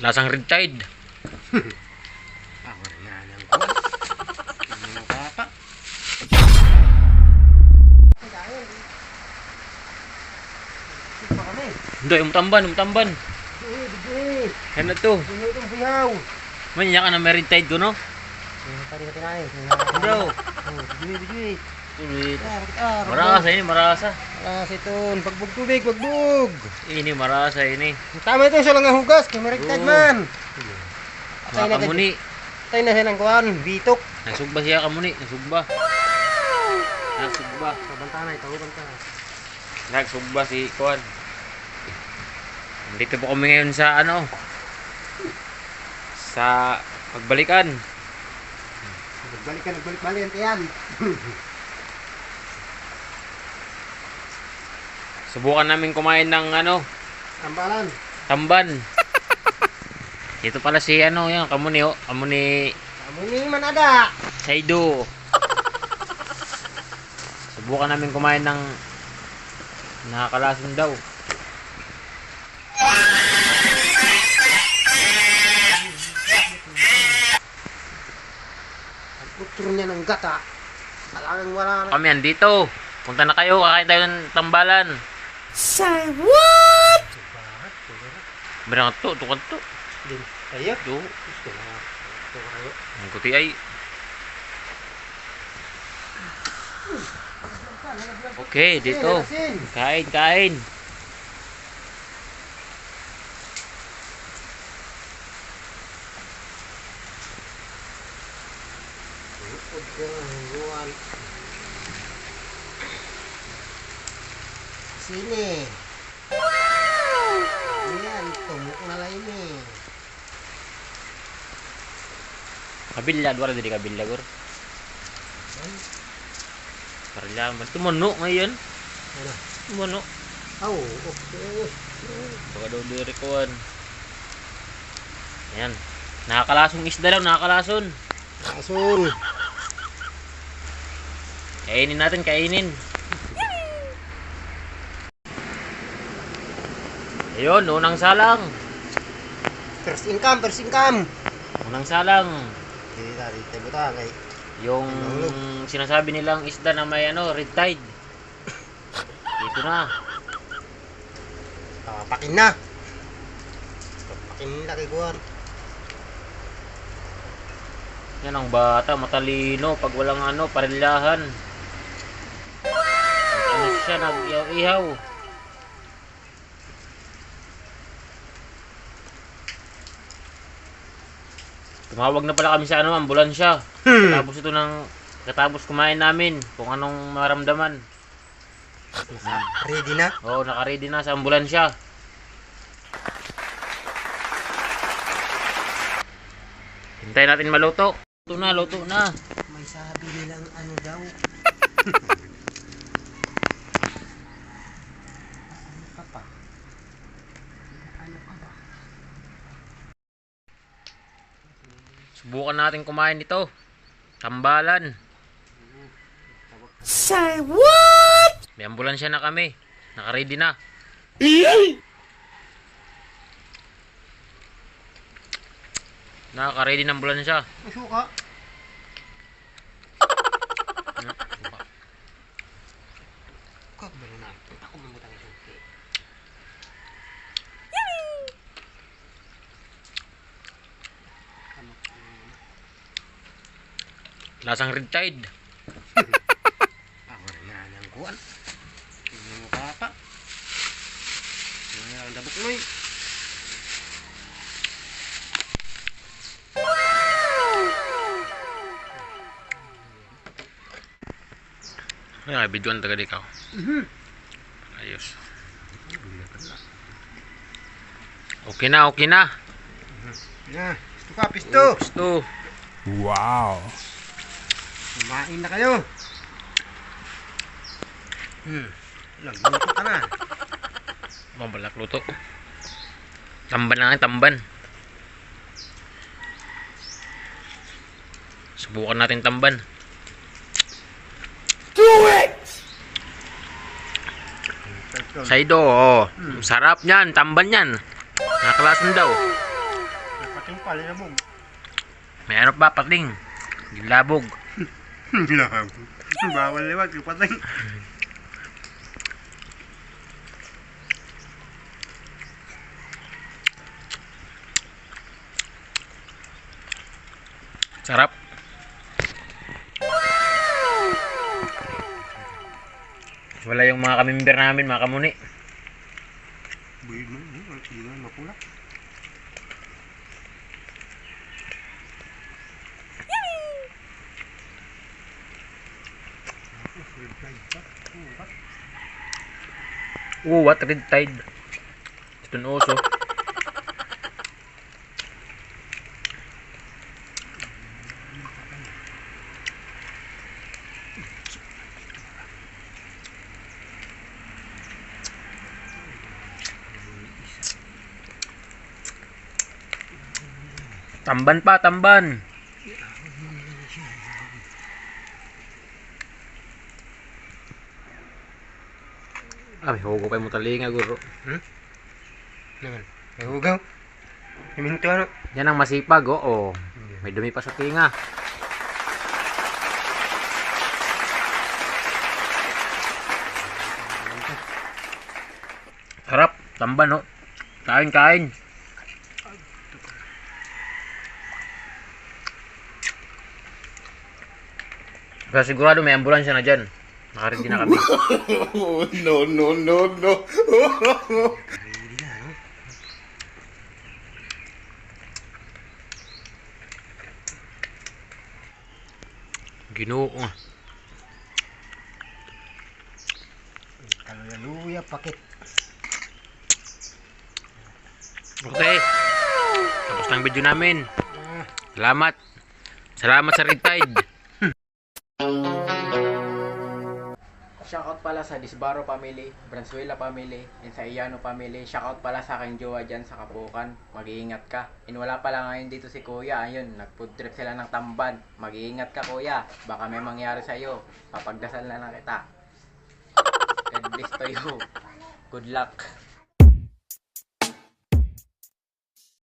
Lasang red tide. Power na ng kuwan. Ano mo papa? Hindi, umtamban. Kaya na to. Itong buyaw. Manya ka na may red tide ko, no? Tari ka tinahin. Bro. Bijui. Ulit. Marasa ini, marasa. Ito. Pagbog tubig, pagbog. Ini marasa ini. Tama ito siya lang ang hugas. Kaya may tide man. Mga kamuni. Tayo na siya ng kuwan. Bitok. Nasugba siya kamuni. Nasugba. Pabantana ito. Pabantana. Nagsugba si Kuan. Dito po kami ngayon sa ano? Sa pagbalikan. Nagbalik yan. Subukan namin kumain ng ano? Tambalan. Tamban. Ito pala si ano yan, kamuni oh. Kamuni Amuni man ada. Saido. Subukan namin kumain ng nakakalason daw. Putro niya ng gata. Talagang wala na. Kami andito. Punta na kayo, kakain tayo ng tambalan. Say what? Berang to, tukad to. Ayo. Do. Gusto na. Ito kayo. Ang kuti ay. Okay, dito. Kain. Sini. Wow! Yan, tumuk na lang ini. Kabila, dua dari kabila gor. Parla, tumono ngayon. Ano? Tumono. Oh, okay. Baka daw diri kuan. Yan. Nakakalasong isda daw, nakakalason. Asun. Kainin natin, kainin. Ayun, unang salang. First income. Unang salang. Hindi tadi buta kay Yung sinasabi nilang isda na may ano, red tide. Dito na. pakin na. Pakin na kay Guar. Yan ang bata, matalino pag walang ano, parilyahan. Ano siya, nag-ihaw-ihaw. Tumawag na pala kami sa ano, ambulansya. Katapos kumain namin kung anong maramdaman. Ready na? Oo, naka-ready na sa ambulansya. Hintayin natin maluto. Luto na. May sabi nilang ano daw. Ano pa? Ano pa ba? Subukan natin kumain ito. Tambalan. Say what? May ambulansya na kami. Naka-ready na. Naka-ready na ambulansya. May suka. Kak, balo na. Ako mamutang suki. Lasang red tide. Power na ng kuwan. Ano mo papa? Ano ang dabok noy? Ay, videoan taga di ka. Ayos. Okay na. Na, pisto ka, pisto. Gusto. Wow. Kumain na kayo. Nagluto ka na. Mambalak luto. Tamban na nga, tamban. Subukan natin tamban. Do it! Saido, oh. Sarap niyan, tamban niyan. Nakakalasan daw. Yung palabog. May ano pa, pating. Gilabog. Labog. Bawal liwag, yung patay. Sarap. Wala yung mga kamimber namin, mga kamuni. Buhid mo, hindi na mapula. What? Red Tide. Ito na oso. Tamban pa, tamban. Ah, may hugo pa yung talinga, guro. Naman. May hugaw. May minto ano. Yan ang masipag, oo. May dumi pa sa tinga. Harap, tamban, no? Kain, kain. Pero sigurado may ambulansya na dyan. Nakaready na kami. No, no, no, no. Ready na, no? Ginoo. Hallelujah, pakit. Okay. Tapos na ang video namin. Salamat. Salamat sa Red Tide. Shoutout pala sa Disbaro family, Branzuela family, and sa Iyano family. Shoutout pala sa aking jowa dyan sa Kapukan. Mag-iingat ka. And wala pala ngayon dito si Kuya. Ayun, nag-food trip sila ng Tamban. Mag-iingat ka, Kuya. Baka may mangyari sa'yo. Papagdasal na lang kita. God bless to you. Good luck.